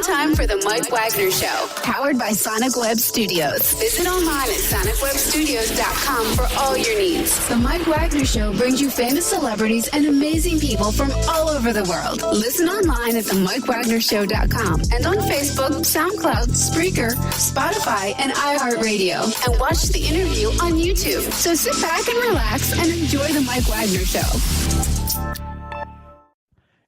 time for the Mike Wagner Show, powered by Sonic Web Studios. Visit online at sonicwebstudios.com for all your needs. The Mike Wagner Show brings you famous celebrities and amazing people from all over the world. Listen online at themikewagnershow.com and on Facebook, SoundCloud, Spreaker, Spotify, and iHeartRadio. And watch the interview on YouTube. So sit back and relax and enjoy the Mike Wagner Show.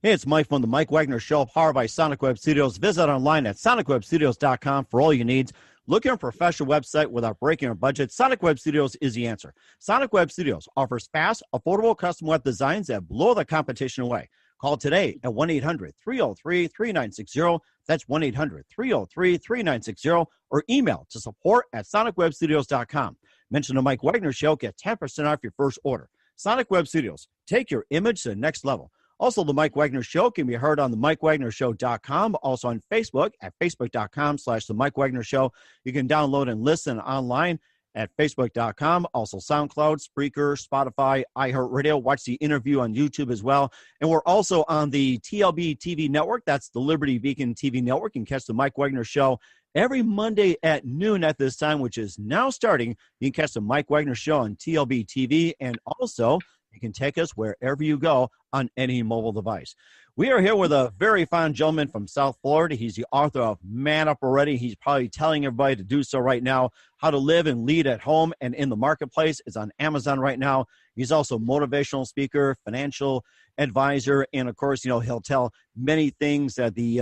Hey, it's Mike from the Mike Wagner Show, powered by Sonic Web Studios. Visit online at sonicwebstudios.com for all your needs. Looking for a professional website without breaking your budget? Sonic Web Studios is the answer. Sonic Web Studios offers fast, affordable custom web designs that blow the competition away. Call today at 1-800-303-3960. That's 1-800-303-3960. Or email to support@sonicwebstudios.com. Mention the Mike Wagner Show. Get 10% off your first order. Sonic Web Studios. Take your image to the next level. Also, the Mike Wagner Show can be heard on the MikeWagnerShow.com, also on Facebook at Facebook.com/the Mike Wagner Show. You can download and listen online at Facebook.com, also SoundCloud, Spreaker, Spotify, iHeartRadio. Watch the interview on YouTube as well. And we're also on the TLB TV network. That's the Liberty Beacon TV network. You can catch the Mike Wagner Show every Monday at noon at this time, which is now starting. You can catch the Mike Wagner Show on TLB TV, and also you can take us wherever you go on any mobile device. We are here with a very fine gentleman from South Florida. He's the author of Man Up Already. He's probably telling everybody to do so right now. How to Live and Lead at Home and in the Marketplace is on Amazon right now. He's also a motivational speaker, financial advisor, and, of course, he'll tell many things that he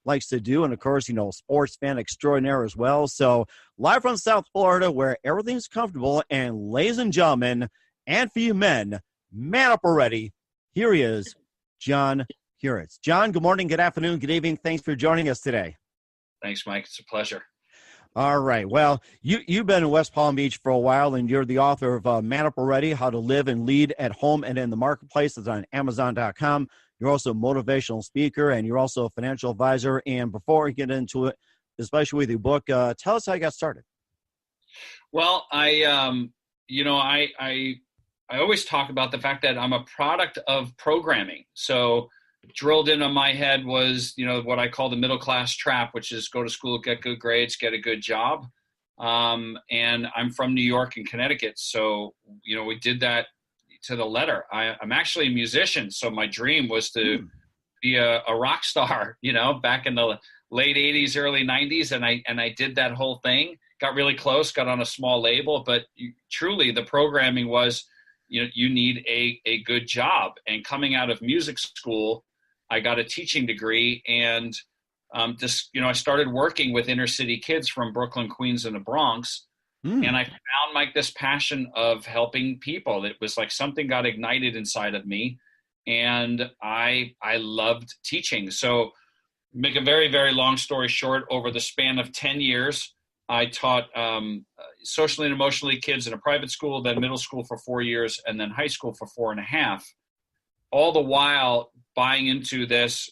likes to do. And, of course, sports fan extraordinaire as well. So live from South Florida, where everything's comfortable. And, ladies and gentlemen, and for you men, man up already. Here he is, John Puritz. John, good morning, good afternoon, good evening. Thanks for joining us today. Thanks, Mike. It's a pleasure. All right. Well, you've been in West Palm Beach for a while, and you're the author of Man Up Already, How to Live and Lead at Home and in the Marketplace. It's on Amazon.com. You're also a motivational speaker, and you're also a financial advisor. And before we get into it, especially with your book, tell us how you got started. Well, I always talk about the fact that I'm a product of programming. So drilled into my head was, what I call the middle class trap, which is go to school, get good grades, get a good job. And I'm from New York and Connecticut. So, we did that to the letter. I'm actually a musician. So my dream was to be a rock star, back in the late 80s, early 90s. And I did that whole thing, got really close, got on a small label, but truly the programming was, you need a good job. And coming out of music school, I got a teaching degree, and I started working with inner city kids from Brooklyn, Queens, and the Bronx. And I found this passion of helping people. It was like something got ignited inside of me, and I loved teaching. So make a very, very long story short, over the span of 10 years, I taught socially and emotionally kids in a private school, then middle school for 4 years, and then high school for 4.5. All the while buying into this,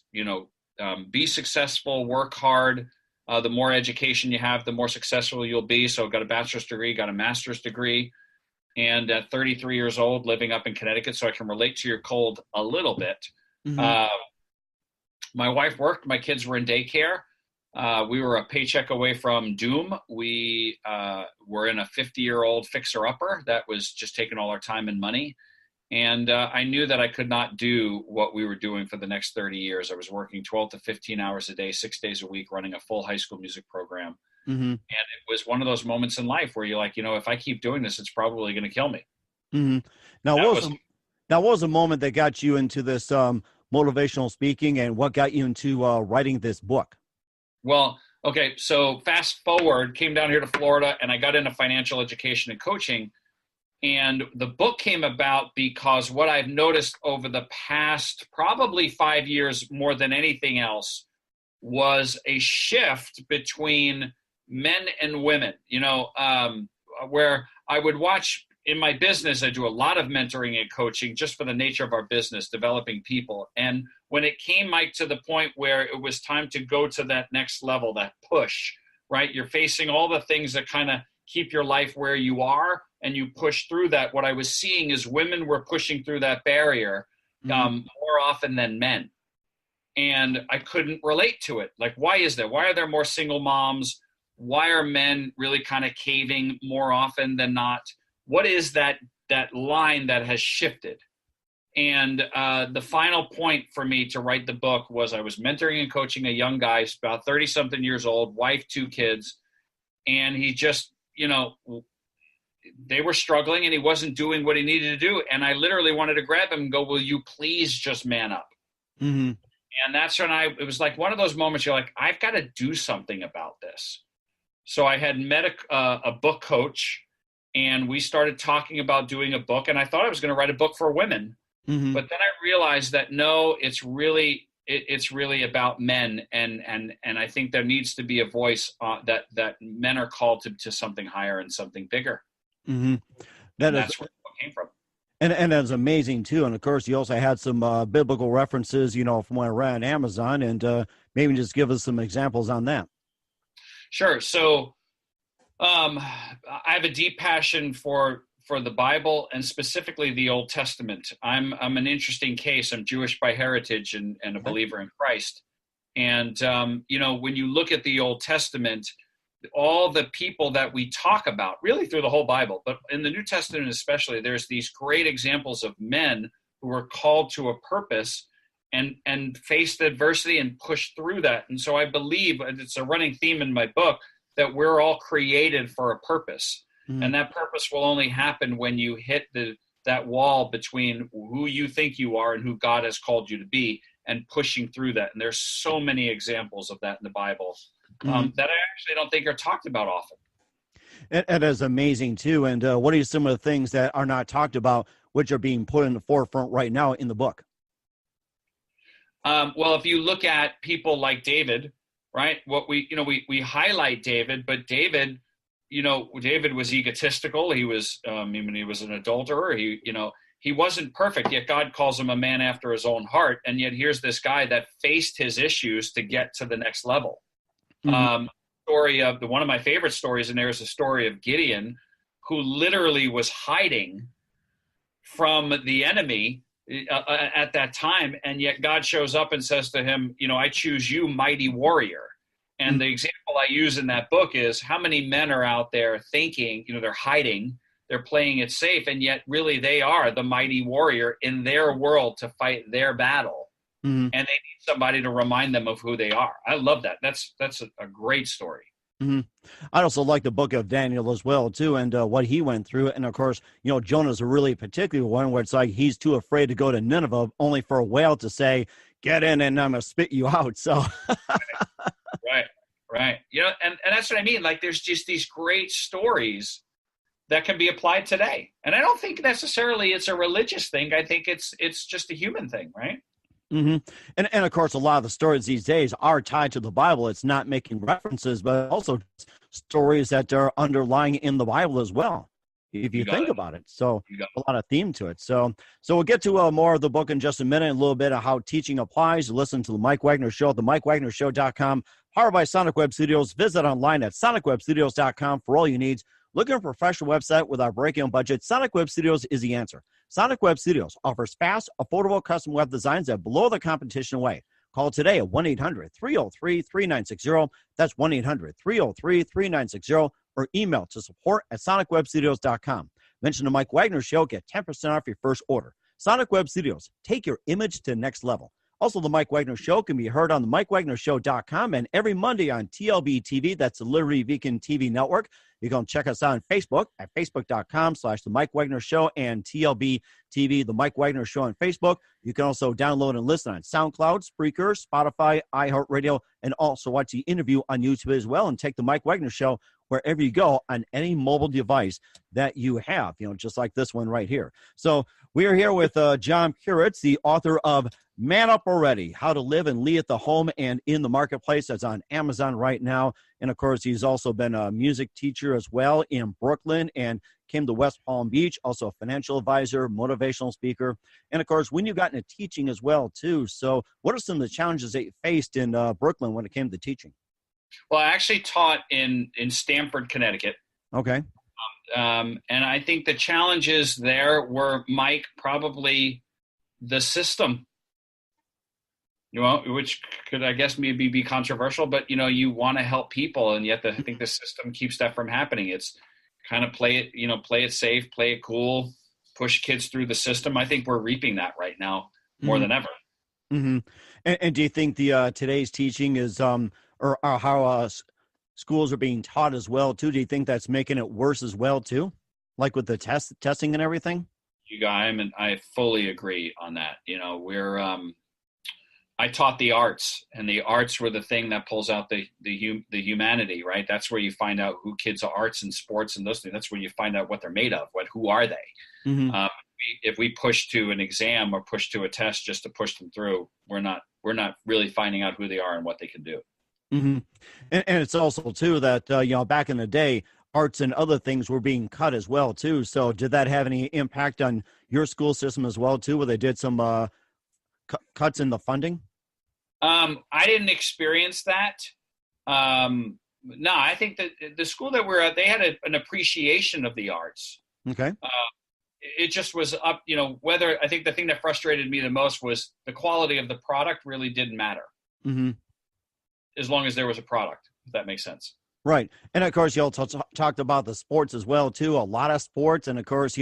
be successful, work hard. The more education you have, the more successful you'll be. So I got a bachelor's degree, got a master's degree, and at 33 years old, living up in Connecticut, so I can relate to your cold a little bit. Mm-hmm. My wife worked. My kids were in daycare. We were a paycheck away from doom. We were in a 50-year-old fixer-upper that was just taking all our time and money. And I knew that I could not do what we were doing for the next 30 years. I was working 12 to 15 hours a day, 6 days a week, running a full high school music program. Mm-hmm. And it was one of those moments in life where you're like, if I keep doing this, it's probably going to kill me. Mm-hmm. Now, what was a moment that got you into this motivational speaking, and what got you into writing this book? Well, okay, so fast forward, came down here to Florida, and I got into financial education and coaching. And the book came about because what I've noticed over the past probably 5 years more than anything else was a shift between men and women, where I would watch in my business. I do a lot of mentoring and coaching just for the nature of our business, developing people. And when it came, Mike, to the point where it was time to go to that next level, that push, right? You're facing all the things that kind of keep your life where you are, and you push through that. What I was seeing is women were pushing through that barrier more often than men. and I couldn't relate to it. Like, why is that? Why are there more single moms? Why are men really kind of caving more often than not? What is that line that has shifted? And the final point for me to write the book was I was mentoring and coaching a young guy, about 30-something years old, wife, 2 kids, and he just, they were struggling and he wasn't doing what he needed to do. And I literally wanted to grab him and go, will you please just man up? Mm-hmm. And that's when it was like one of those moments you're like, I've got to do something about this. So I had met a book coach, and we started talking about doing a book, and I thought I was going to write a book for women. Mm-hmm. But then I realized that no, it's really about men, and I think there needs to be a voice that men are called to something higher and something bigger. Mm-hmm. That's where it came from. And that's amazing too. And of course, you also had some biblical references, from when I ran Amazon, and maybe just give us some examples on that. Sure. So I have a deep passion for the Bible, and specifically the Old Testament. I'm an interesting case. I'm Jewish by heritage and a believer in Christ. And, when you look at the Old Testament, all the people that we talk about, really through the whole Bible, but in the New Testament especially, there's these great examples of men who were called to a purpose and faced adversity and pushed through that. And so I believe, and it's a running theme in my book, that we're all created for a purpose. Mm-hmm. And that purpose will only happen when you hit that wall between who you think you are and who God has called you to be, and pushing through that. And there's so many examples of that in the Bible that I actually don't think are talked about often. It is amazing too. And what are some of the things that are not talked about, which are being put in the forefront right now in the book? Well, if you look at people like David, right? What we highlight David, but David was egotistical. He was, he was an adulterer. He wasn't perfect, yet God calls him a man after his own heart. And yet here's this guy that faced his issues to get to the next level. Mm-hmm. One of my favorite stories in there is the story of Gideon, who literally was hiding from the enemy at that time. And yet God shows up and says to him, I choose you, mighty warrior. And the example I use in that book is how many men are out there thinking, they're hiding, they're playing it safe, and yet really they are the mighty warrior in their world to fight their battle. Mm-hmm. And they need somebody to remind them of who they are. I love that. That's a great story. Mm-hmm. I also like the book of Daniel as well, too, and what he went through. And, of course, Jonah's a really particular one where it's like he's too afraid to go to Nineveh, only for a whale to say, get in and I'm going to spit you out. So, Right. And that's what I mean. Like, there's just these great stories that can be applied today. And I don't think necessarily it's a religious thing. I think it's just a human thing, right? Mm-hmm. And of course, a lot of the stories these days are tied to the Bible. It's not making references, but also stories that are underlying in the Bible as well, if you think about it. So a lot of theme to it. So we'll get to more of the book in just a minute, and a little bit of how teaching applies. Listen to the Mike Wagner Show at themikewagnershow.com, powered by Sonic Web Studios. Visit online at sonicwebstudios.com for all your needs. Looking for a professional website with our break-even budget? Sonic Web Studios is the answer. Sonic Web Studios offers fast, affordable custom web designs that blow the competition away. Call today at 1-800-303-3960. That's 1-800-303-3960. Or email to support@sonicwebstudios.com. Mention the Mike Wagner Show. Get 10% off your first order. Sonic Web Studios. Take your image to the next level. Also, the Mike Wagner Show can be heard on the MikeWagnerShow.com and every Monday on TLB TV. That's the Liberty Beacon TV network. You can check us out on Facebook at Facebook.com/The Mike Wagner Show and TLB TV, The Mike Wagner Show on Facebook. You can also download and listen on SoundCloud, Spreaker, Spotify, iHeartRadio, and also watch the interview on YouTube as well, and take the Mike Wagner Show wherever you go on any mobile device that you have, just like this one right here. So we are here with John Puritz, the author of Man Up Already, How to Live and Lead at the Home and in the Marketplace. That's on Amazon right now. And, of course, he's also been a music teacher as well in Brooklyn and came to West Palm Beach, also a financial advisor, motivational speaker. And, of course, when you got into teaching as well, too. So what are some of the challenges that you faced in Brooklyn when it came to teaching? Well, I actually taught in Stamford, Connecticut. Okay. And I think the challenges there were, Mike, probably the system. which could, I guess, maybe be controversial, but you want to help people, and yet I think the system keeps that from happening. It's kind of play it safe, play it cool, push kids through the system. I think we're reaping that right now more than ever. Mm-hmm. And do you think the today's teaching is or how schools are being taught as well too? Do you think that's making it worse as well too, like with the testing and everything? I fully agree on that. I taught the arts, and the arts were the thing that pulls out the humanity, right? That's where you find out who kids are, arts and sports and those things. That's where you find out what they're made of. Who are they? Mm-hmm. If we push to an exam or push to a test just to push them through, we're not really finding out who they are and what they can do. Mm-hmm. And it's also too that back in the day, arts and other things were being cut as well too. So did that have any impact on your school system as well too, where they did some cuts in the funding? I didn't experience that. No, I think that the school that we're at, they had an appreciation of the arts. Okay. It just was up, whether, I think the thing that frustrated me the most was the quality of the product really didn't matter. Mm-hmm. As long as there was a product, if that makes sense. Right. And of course, you also talked about the sports as well, too. A lot of sports. And of course,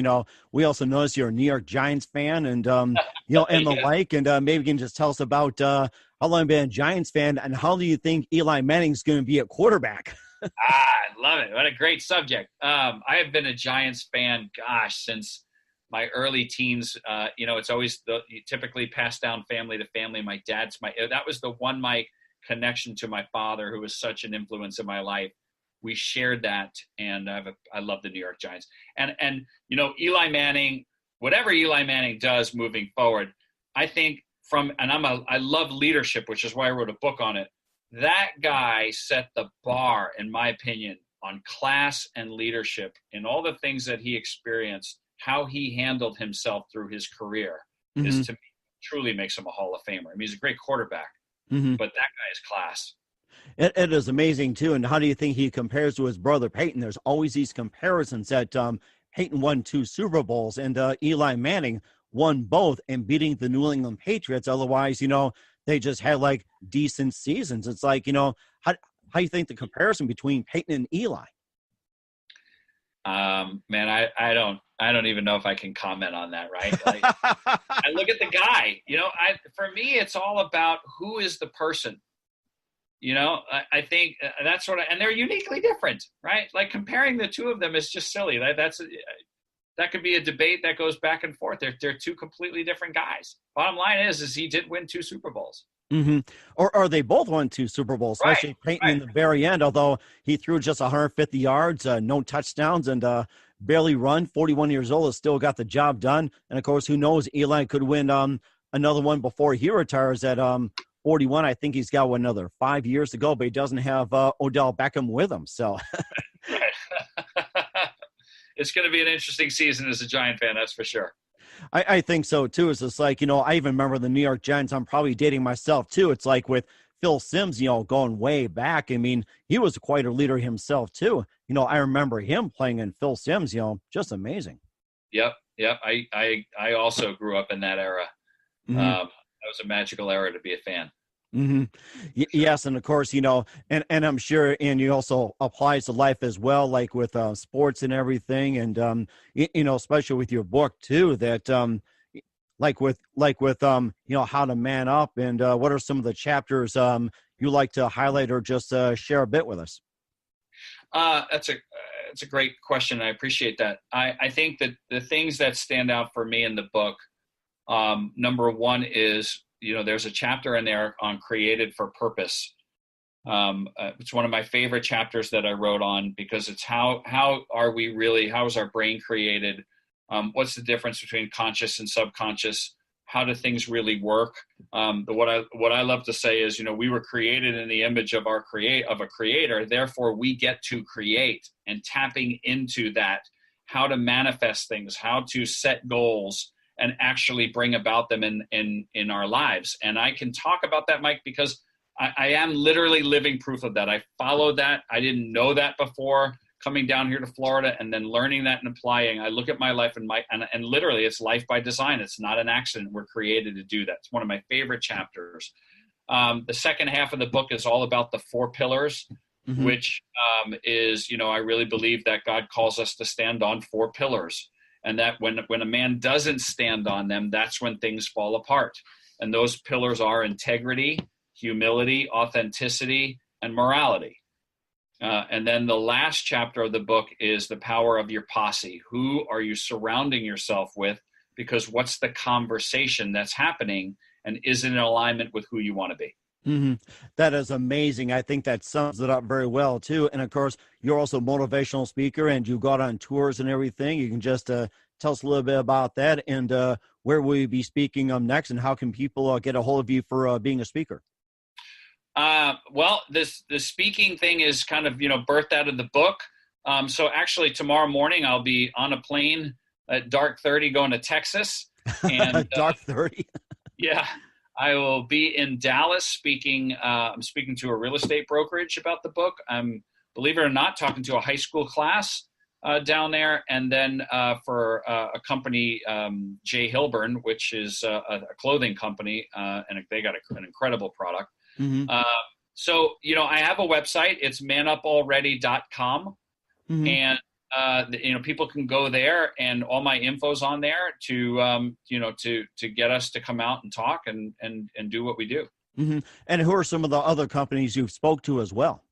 we also noticed you're a New York Giants fan and, and the like. And maybe you can just tell us about how long you've been a Giants fan and how do you think Eli Manning's going to be at quarterback? I love it. What a great subject. I have been a Giants fan, since my early teens. It's always you typically pass down family to family. My dad's that was the one, my connection to my father, who was such an influence in my life. We shared that, and I love the New York Giants. And Eli Manning, whatever Eli Manning does moving forward, I think I love leadership, which is why I wrote a book on it. That guy set the bar, in my opinion, on class and leadership and all the things that he experienced, how he handled himself through his career is, to me, truly makes him a Hall of Famer. I mean, he's a great quarterback. But that guy is class. It is amazing, too. And how do you think he compares to his brother Peyton? There's always these comparisons that Peyton won 2 Super Bowls and Eli Manning won both and beating the New England Patriots. Otherwise, they just had like decent seasons. It's like, how do you think the comparison between Peyton and Eli? Man, I don't even know if I can comment on that, right? Like, I look at the guy, for me, it's all about who is the person. I think that's and they're uniquely different, right? Like comparing the two of them is just silly. That could be a debate that goes back and forth. They're 2 completely different guys. Bottom line is he did win 2 Super Bowls. Mm-hmm. Or they both won 2 Super Bowls, especially Peyton in the very end, although he threw just 150 yards, no touchdowns, and barely run. 41 years old, has still got the job done. And, of course, who knows, Eli could win another one before he retires at 41. I think he's got another 5 years to go, but he doesn't have Odell Beckham with him. So it's going to be an interesting season as a Giant fan, that's for sure. I think so, too. It's just like, I even remember the New York Giants. I'm probably dating myself, too. It's like with Phil Simms, going way back. I mean, he was quite a leader himself, too. I remember him playing in Phil Simms, just amazing. Yep. I also grew up in that era. Mm-hmm. That was a magical era to be a fan. Mm-hmm. Yes, and of course, and I'm sure, and you also applies to life as well, like with sports and everything, and especially with your book too. That like with how to man up, and what are some of the chapters you like to highlight or just share a bit with us? That's a great question. I appreciate that. I think that the things that stand out for me in the book, number one is, there's a chapter in there on created for purpose. It's one of my favorite chapters that I wrote on, because it's how is our brain created? What's the difference between conscious and subconscious? How do things really work? What I love to say is, we were created in the image of a creator. Therefore, we get to create, and tapping into that, how to manifest things, how to set goals, and actually bring about them in our lives. And I can talk about that, Mike, because I am literally living proof of that. I followed that. I didn't know that before coming down here to Florida, and then learning that and applying. I look at my life and literally it's life by design. It's not an accident. We're created to do that. It's one of my favorite chapters. The second half of the book is all about the 4 pillars, which is, I really believe that God calls us to stand on 4 pillars. And that when a man doesn't stand on them, that's when things fall apart. And those pillars are integrity, humility, authenticity, and morality. And then the last chapter of the book is the power of your posse. Who are you surrounding yourself with? Because what's the conversation that's happening, and is it in alignment with who you want to be? That is amazing. I think that sums it up very well, too. And, of course, you're also a motivational speaker, and you got on tours and everything. You can just tell us a little bit about that, and where will you be speaking next, and how can people get a hold of you for being a speaker? Well, the speaking thing is kind of, birthed out of the book. So actually tomorrow morning I'll be on a plane at dark 30 going to Texas. And dark 30? Yeah. I will be in Dallas speaking. I'm speaking to a real estate brokerage about the book. I'm, believe it or not, talking to a high school class down there. And then for a company, J. Hilburn, which is a clothing company, and they got an incredible product. So, I have a website. It's manupalready.com. And, people can go there, and all my info's on there to get us to come out and talk and do what we do. And who are some of the other companies you've spoke to as well?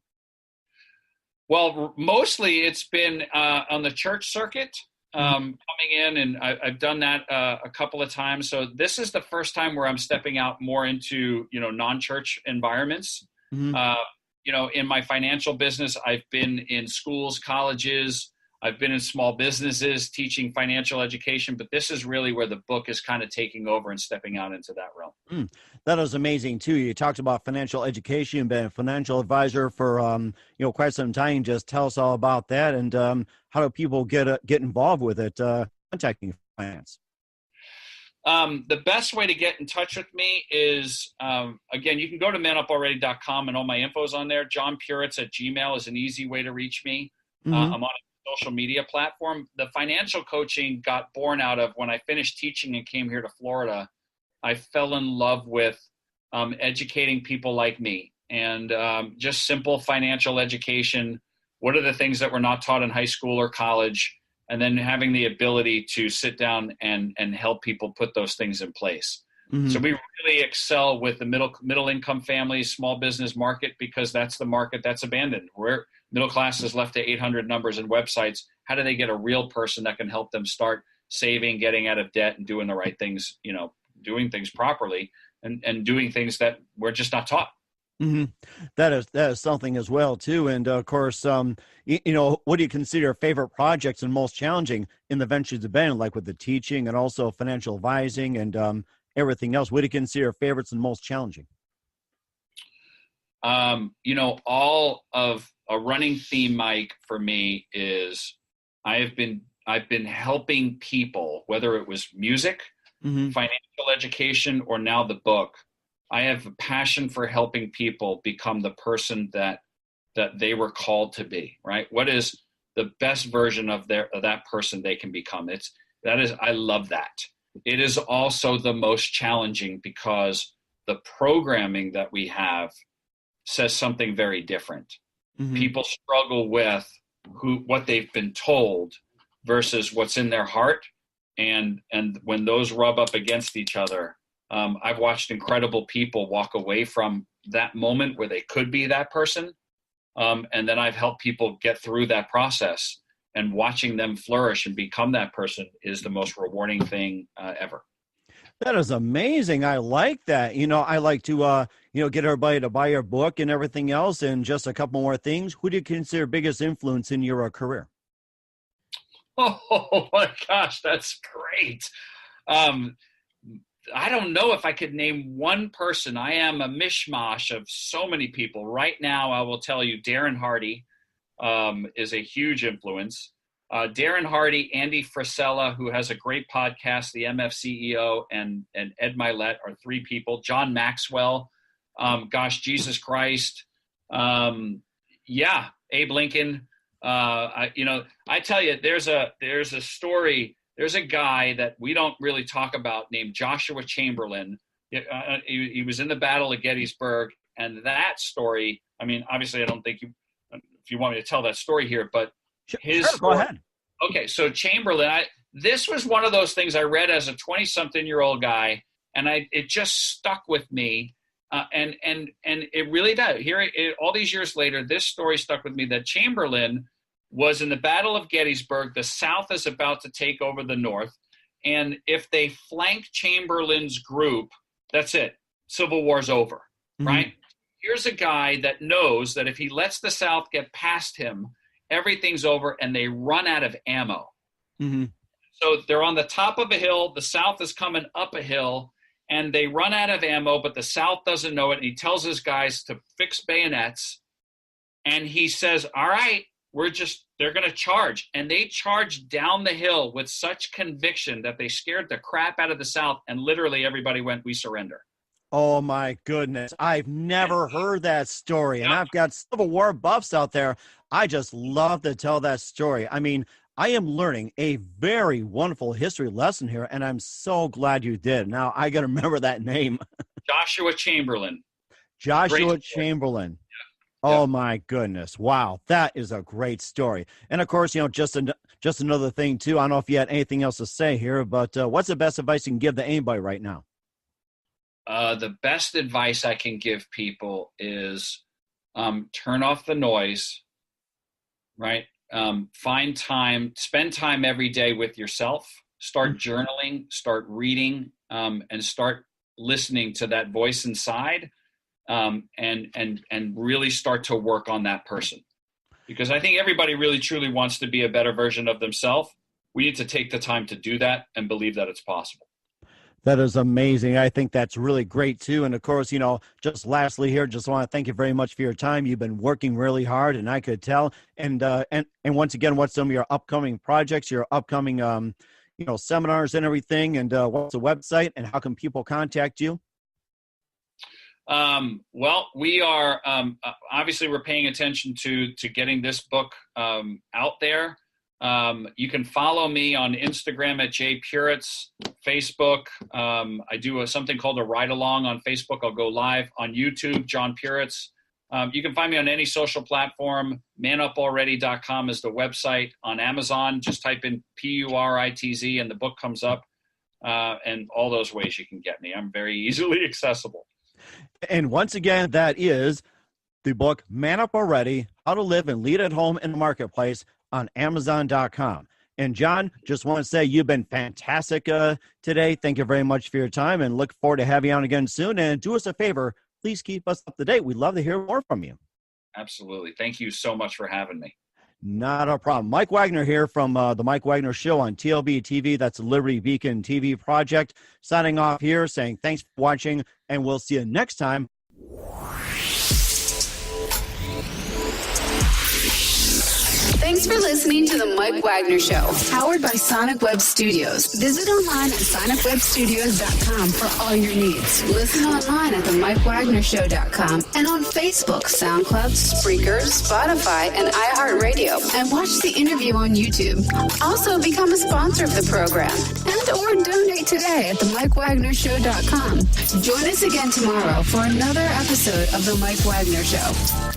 Well, mostly it's been on the church circuit, coming in, and I've done that a couple of times. So this is the first time where I'm stepping out more into, non-church environments. In my financial business, I've been in schools, colleges, I've been in small businesses teaching financial education, but this is really where the book is kind of taking over and stepping out into that realm. That is amazing too. You talked about financial education, been a financial advisor for quite some time. Just tell us all about that, and how do people get involved with it? Contacting finance. The best way to get in touch with me is, again, you can go to manupalready.com, and all my info's on there. John Puritz at Gmail is an easy way to reach me. I'm on a social media platform. The financial coaching got born out of when I finished teaching and came here to Florida. I fell in love with educating people like me, and just simple financial education. What are the things that were not taught in high school or college? And then having the ability to sit down and help people put those things in place. So we really excel with the middle income families, small business market, because that's the market that's abandoned. Where middle class is left to 800 numbers and websites. How do they get a real person that can help them start saving, getting out of debt, and doing the right things, doing things properly, and doing things that we're just not taught. That is something as well too. And of course, what do you consider your favorite projects and most challenging in the ventures you've been, like with the teaching and also financial advising and everything else? What do you consider your favorites and most challenging? All of a running theme, Mike, for me is I've been helping people, whether it was music, financial education, or now the book. I have a passion for helping people become the person that they were called to be, right? What is the best version of that person they can become? I love that. It is also the most challenging because the programming that we have says something very different. People struggle with what they've been told versus what's in their heart. And when those rub up against each other, I've watched incredible people walk away from that moment where they could be that person. And then I've helped people get through that process, and watching them flourish and become that person is the most rewarding thing ever. That is amazing. I like that. I like to, get everybody to buy your book and everything else. And just a couple more things. Who do you consider biggest influence in your career? Oh my gosh, that's great. I don't know if I could name one person. I am a mishmash of so many people. Right now, I will tell you, Darren Hardy is a huge influence. Darren Hardy, Andy Frisella, who has a great podcast, the MF CEO, and Ed Milet are 3 people. John Maxwell, Jesus Christ. Abe Lincoln. I tell you, there's a story. There's a guy that we don't really talk about named Joshua Chamberlain, He was in the Battle of Gettysburg, and that story. I mean, obviously, I don't think if you want me to tell that story here, but his sure, go ahead. Okay, so Chamberlain. This was one of those things I read as a 20-something-year-old guy, and it just stuck with me. And it really does. All these years later, this story stuck with me that Chamberlain was in the Battle of Gettysburg. The South is about to take over the North. And if they flank Chamberlain's group, that's it. Civil War's over, right? Here's a guy that knows that if he lets the South get past him, everything's over, and they run out of ammo. So they're on the top of a hill. The South is coming up a hill, and they run out of ammo, but the South doesn't know it. And he tells his guys to fix bayonets. And he says, all right, they're going to charge. And they charged down the hill with such conviction that they scared the crap out of the South. And literally everybody went, we surrender. Oh, my goodness. I've never heard that story. And I've got Civil War buffs out there. I just love to tell that story. I mean, I am learning a very wonderful history lesson here, and I'm so glad you did. Now, I got to remember that name. Joshua Chamberlain. Joshua Chamberlain. Yeah. Oh, my goodness. Wow. That is a great story. And, of course, just another thing, too. I don't know if you had anything else to say here, but what's the best advice you can give to anybody right now? The best advice I can give people is turn off the noise, right? Find time, spend time every day with yourself, start journaling, start reading, and start listening to that voice inside, and really start to work on that person. Because I think everybody really truly wants to be a better version of themselves. We need to take the time to do that and believe that it's possible. That is amazing. I think that's really great, too. And, of course, just lastly here, just want to thank you very much for your time. You've been working really hard, and I could tell. And once again, what's some of your upcoming projects, your upcoming, seminars and everything, and what's the website, and how can people contact you? Well, we are obviously we're paying attention to getting this book out there. You can follow me on Instagram at jpuritz, Facebook. I do something called a ride along on Facebook. I'll go live on YouTube, John Puritz. You can find me on any social platform. manupalready.com is the website. On Amazon, just type in Puritz and the book comes up. And all those ways you can get me. I'm very easily accessible. And once again, that is the book, Man Up Already, How to Live and Lead at Home in the Marketplace, on Amazon.com. And John, just want to say you've been fantastic today. Thank you very much for your time, and look forward to having you on again soon. And do us a favor, please keep us up to date. We'd love to hear more from you. Absolutely. Thank you so much for having me. Not a problem. Mike Wagner here from the Mike Wagner Show on TLB TV. That's the Liberty Beacon TV project. Signing off here, saying thanks for watching, and we'll see you next time. Thanks for listening to The Mike Wagner Show, powered by Sonic Web Studios. Visit online at sonicwebstudios.com for all your needs. Listen online at themikewagnershow.com and on Facebook, SoundCloud, Spreaker, Spotify, and iHeartRadio. And watch the interview on YouTube. Also, become a sponsor of the program or donate today at themikewagnershow.com. Join us again tomorrow for another episode of The Mike Wagner Show.